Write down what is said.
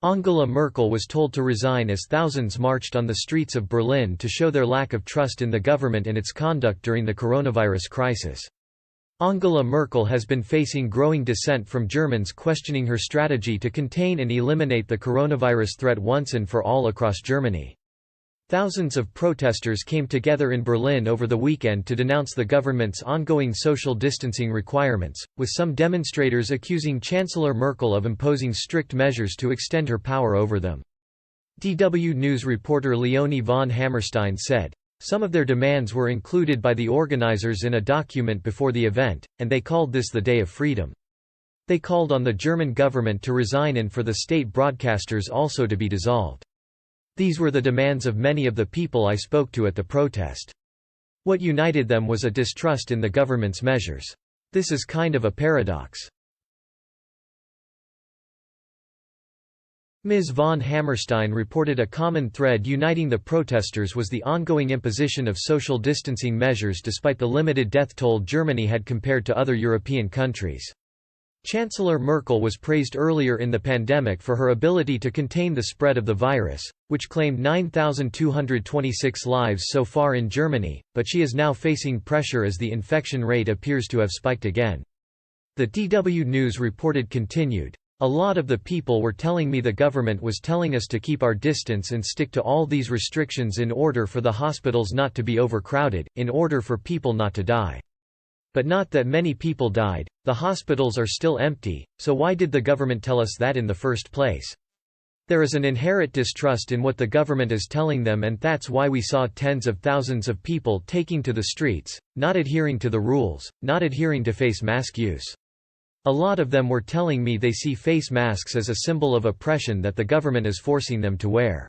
Angela Merkel was told to resign as thousands marched on the streets of Berlin to show their lack of trust in the government and its conduct during the coronavirus crisis. Angela Merkel has been facing growing dissent from Germans questioning her strategy to contain and eliminate the coronavirus threat once and for all across Germany. Thousands of protesters came together in Berlin over the weekend to denounce the government's ongoing social distancing requirements, with some demonstrators accusing Chancellor Merkel of imposing strict measures to extend her power over them. DW News reporter Leonie von Hammerstein said, "Some of their demands were included by the organizers in a document before the event, and they called this the Day of Freedom. They called on the German government to resign and for the state broadcasters also to be dissolved. These were the demands of many of the people I spoke to at the protest. What united them was a distrust in the government's measures. This is kind of a paradox." Ms. von Hammerstein reported a common thread uniting the protesters was the ongoing imposition of social distancing measures despite the limited death toll Germany had compared to other European countries. Chancellor Merkel was praised earlier in the pandemic for her ability to contain the spread of the virus, which claimed 9,226 lives so far in Germany, but she is now facing pressure as the infection rate appears to have spiked again. The DW News reported continued, "A lot of the people were telling me the government was telling us to keep our distance and stick to all these restrictions in order for the hospitals not to be overcrowded, in order for people not to die. But not that many people died, the hospitals are still empty, so why did the government tell us that in the first place? There is an inherent distrust in what the government is telling them, and that's why we saw tens of thousands of people taking to the streets, not adhering to the rules, not adhering to face mask use. A lot of them were telling me they see face masks as a symbol of oppression that the government is forcing them to wear."